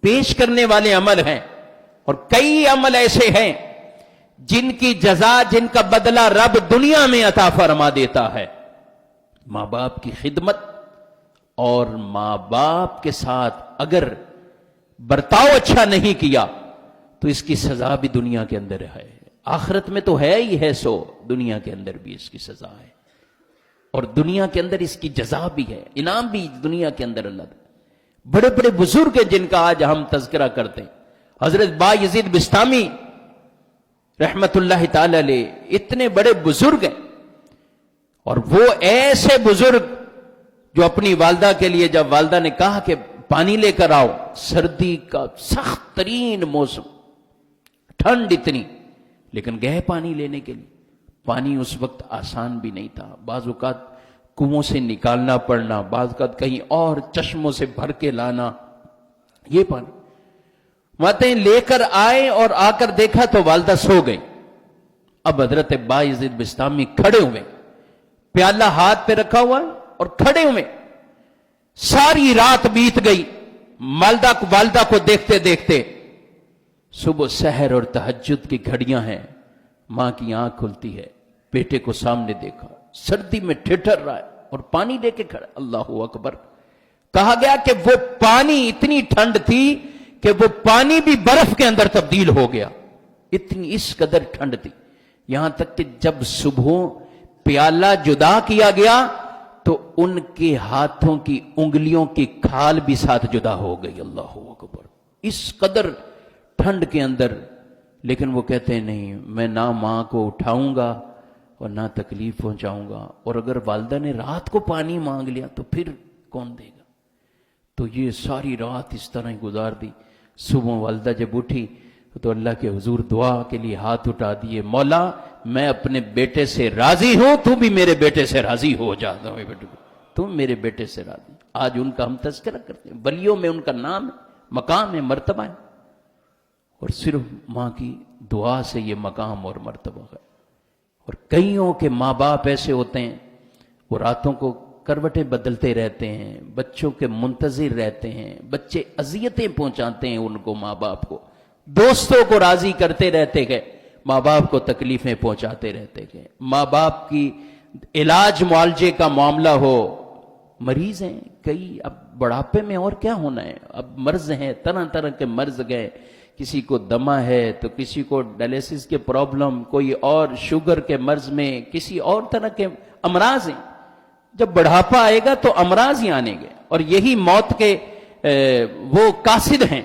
پیش کرنے والے عمل ہیں، اور کئی عمل ایسے ہیں جن کی جزا، جن کا بدلہ رب دنیا میں عطا فرما دیتا ہے۔ ماں باپ کی خدمت اور ماں باپ کے ساتھ اگر برتاؤ اچھا نہیں کیا تو اس کی سزا بھی دنیا کے اندر ہے، آخرت میں تو ہے ہی ہے، سو دنیا کے اندر بھی اس کی سزا ہے، اور دنیا کے اندر اس کی جزا بھی ہے، انعام بھی دنیا کے اندر اللہ دے۔ بڑے بڑے بزرگ ہیں جن کا آج ہم تذکرہ کرتے ہیں، حضرت با یزید بستامی رحمت اللہ تعالی علیہ، اتنے بڑے بزرگ ہیں، اور وہ ایسے بزرگ جو اپنی والدہ کے لیے، جب والدہ نے کہا کہ پانی لے کر آؤ، سردی کا سخت ترین موسم، ٹھنڈ اتنی، لیکن گئے پانی لینے کے لیے۔ پانی اس وقت آسان بھی نہیں تھا، بعض اوقات کنووں سے نکالنا پڑنا، بعض اوقات کہیں اور چشموں سے بھر کے لانا، یہ پانی ماتے لے کر آئے، اور آ کر دیکھا تو والدہ سو گئی۔ اب حضرت با یزید بستامی کھڑے ہوئے، پیالہ ہاتھ پہ رکھا ہوا اور کھڑے ہوئے، ساری رات بیت گئی والدہ کو دیکھتے دیکھتے۔ صبح سحر اور تہجد کی گھڑیاں ہیں، ماں کی آنکھ کھلتی ہے، بیٹے کو سامنے دیکھا، سردی میں ٹھٹر رہا ہے اور پانی لے کے کھڑا۔ اللہ اکبر! کہا گیا کہ وہ پانی، اتنی ٹھنڈ تھی کہ وہ پانی بھی برف کے اندر تبدیل ہو گیا، اتنی اس قدر ٹھنڈ تھی، یہاں تک کہ جب صبح پیالہ جدا کیا گیا تو ان کے ہاتھوں کی انگلیوں کی کھال بھی ساتھ جدا ہو گئی۔ اللہ اکبر! اس قدر ٹھنڈ کے اندر، لیکن وہ کہتے ہیں نہیں، میں نہ ماں کو اٹھاؤں گا اور نہ تکلیف پہنچاؤں گا، اور اگر والدہ نے رات کو پانی مانگ لیا تو پھر کون دے گا؟ تو یہ ساری رات اس طرح ہی گزار دی۔ صبح والدہ جب اٹھی تو اللہ کے حضور دعا کے لیے ہاتھ اٹھا دیے، مولا میں اپنے بیٹے سے راضی ہوں، تو بھی میرے بیٹے سے راضی ہو جاتا ہوں، تم میرے بیٹے سے راضی۔ آج ان کا ہم تذکرہ کرتے ہیں، ولیوں میں ان کا نام ہے، مقام ہے، مرتبہ ہے، اور صرف ماں کی دعا سے یہ مقام اور مرتبہ ہے۔ اور کئیوں کے ماں باپ ایسے ہوتے ہیں، وہ راتوں کو کروٹیں بدلتے رہتے ہیں، بچوں کے منتظر رہتے ہیں، بچے اذیتیں پہنچاتے ہیں ان کو، ماں باپ کو، دوستوں کو راضی کرتے رہتے گئے، ماں باپ کو تکلیفیں پہنچاتے رہتے گئے، ماں باپ کی علاج معالجے کا معاملہ ہو، مریض ہیں کئی، اب بڑھاپے میں اور کیا ہونا ہے، اب مرض ہیں، طرح طرح کے مرض گئے، کسی کو دمہ ہے تو کسی کو ڈائلیسس کے پرابلم، کوئی اور شوگر کے مرض میں، کسی اور طرح کے امراض ہیں۔ جب بڑھاپا آئے گا تو امراض ہی آنے گے، اور یہی موت کے وہ قاصد ہیں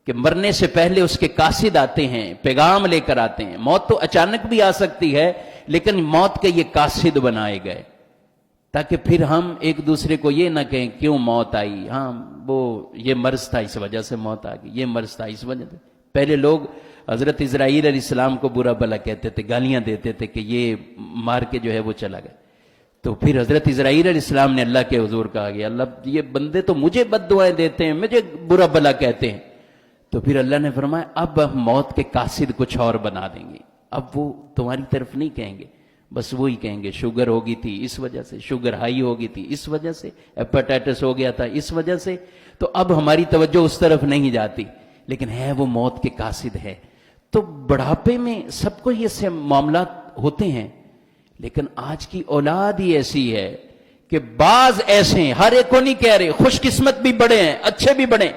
کہ مرنے سے پہلے اس کے قاصد آتے ہیں، پیغام لے کر آتے ہیں۔ موت تو اچانک بھی آ سکتی ہے، لیکن موت کے یہ قاصد بنائے گئے تاکہ پھر ہم ایک دوسرے کو یہ نہ کہیں کیوں موت آئی، ہاں وہ یہ مرض تھا اس وجہ سے موت آ گئی، یہ مرض تھا اس وجہ سے۔ پہلے لوگ حضرت اسرائیل علیہ السلام کو برا بھلا کہتے تھے، گالیاں دیتے تھے کہ یہ مار کے جو ہے وہ چلا گیا، تو پھر حضرت اسرائیل علیہ السلام نے اللہ کے حضور کہا گیا، اللہ یہ بندے تو مجھے بد دعائیں دیتے ہیں، مجھے برا بھلا کہتے ہیں، تو پھر اللہ نے فرمایا اب ہم موت کے قاصد کچھ اور بنا دیں گے، اب وہ تمہاری طرف نہیں کہیں گے، بس وہی کہیں گے شوگر ہوگی تھی اس وجہ سے، شوگر ہائی ہوگی تھی اس وجہ سے، ہیپاٹائٹس ہو گیا تھا اس وجہ سے، تو اب ہماری توجہ اس طرف نہیں جاتی، لیکن ہے وہ موت کے قاصد ہے۔ تو بڑھاپے میں سب کو یہ سے معاملات ہوتے ہیں، لیکن آج کی اولاد ہی ایسی ہے کہ بعض ایسے ہیں، ہر ایک کو نہیں کہہ رہے، خوش قسمت بھی بڑے ہیں، اچھے بھی بڑے،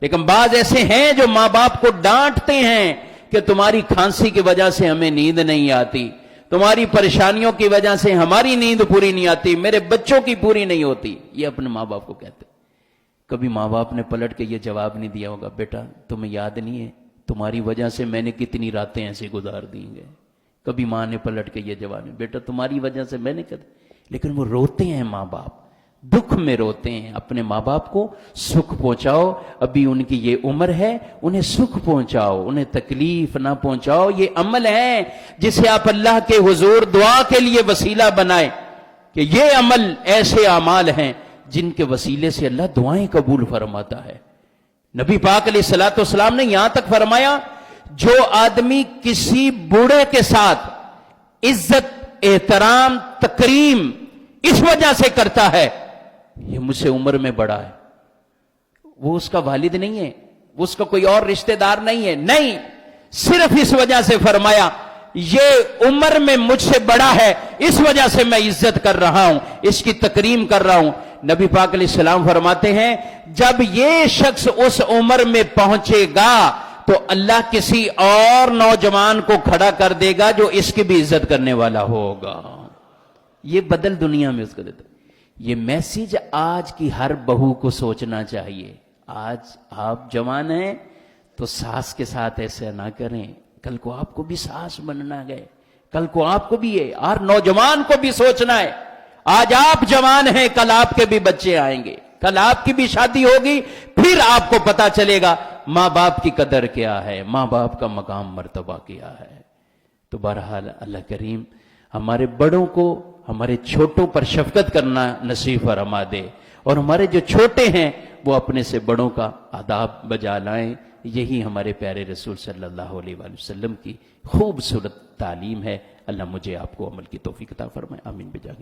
لیکن بعض ایسے ہیں جو ماں باپ کو ڈانٹتے ہیں کہ تمہاری کھانسی کی وجہ سے ہمیں نیند نہیں آتی، تمہاری پریشانیوں کی وجہ سے ہماری نیند پوری نہیں آتی، میرے بچوں کی پوری نہیں ہوتی، یہ اپنے ماں باپ کو کہتے۔ کبھی ماں باپ نے پلٹ کے یہ جواب نہیں دیا ہوگا، بیٹا تمہیں یاد نہیں ہے تمہاری وجہ سے میں نے کتنی راتیں ایسے گزار دی گئے، کبھی ماں نے پلٹ کے یہ جواب نہیں، بیٹا تمہاری وجہ سے میں نے کہا، لیکن وہ روتے ہیں، ماں باپ دکھ میں روتے ہیں، اپنے ماں باپ کو سکھ پہنچاؤ، ابھی ان کی یہ عمر ہے، انہیں سکھ پہنچاؤ، انہیں تکلیف نہ پہنچاؤ، یہ عمل ہے جسے آپ اللہ کے حضور دعا کے لیے وسیلہ بنائے کہ یہ عمل ایسے اعمال ہیں جن کے وسیلے سے اللہ دعائیں قبول فرماتا ہے۔ نبی پاک علیہ الصلوۃ والسلام نے یہاں تک فرمایا، جو آدمی کسی بوڑھے کے ساتھ عزت، احترام، تکریم اس وجہ سے کرتا ہے، یہ مجھ سے عمر میں بڑا ہے، وہ اس کا والد نہیں ہے, وہ اس کا کوئی اور رشتہ دار نہیں ہے, نہیں, صرف اس وجہ سے فرمایا یہ عمر میں مجھ سے بڑا ہے, اس وجہ سے میں عزت کر رہا ہوں, اس کی تکریم کر رہا ہوں. نبی پاک علیہ السلام فرماتے ہیں جب یہ شخص اس عمر میں پہنچے گا تو اللہ کسی اور نوجوان کو کھڑا کر دے گا جو اس کی بھی عزت کرنے والا ہوگا. یہ بدل دنیا میں اس کو دیتا. یہ میسج آج کی ہر بہو کو سوچنا چاہیے. آج آپ جوان ہیں تو ساس کے ساتھ ایسا نہ کریں, کل کو آپ کو بھی ساس بننا گئے, کل کو آپ کو بھی ہے, اور نوجوان کو بھی سوچنا ہے. آج آپ جوان ہیں, کل آپ کے بھی بچے آئیں گے, کل آپ کی بھی شادی ہوگی, پھر آپ کو پتا چلے گا ماں باپ کی قدر کیا ہے, ماں باپ کا مقام مرتبہ کیا ہے. تو بہرحال اللہ کریم ہمارے بڑوں کو ہمارے چھوٹوں پر شفقت کرنا نصیب فرما دے, اور ہمارے جو چھوٹے ہیں وہ اپنے سے بڑوں کا آداب بجا لائیں. یہی ہمارے پیارے رسول صلی اللہ علیہ وآلہ وسلم کی خوبصورت تعلیم ہے. اللہ مجھے آپ کو عمل کی توفیق عطا فرمائے. آمین بجا.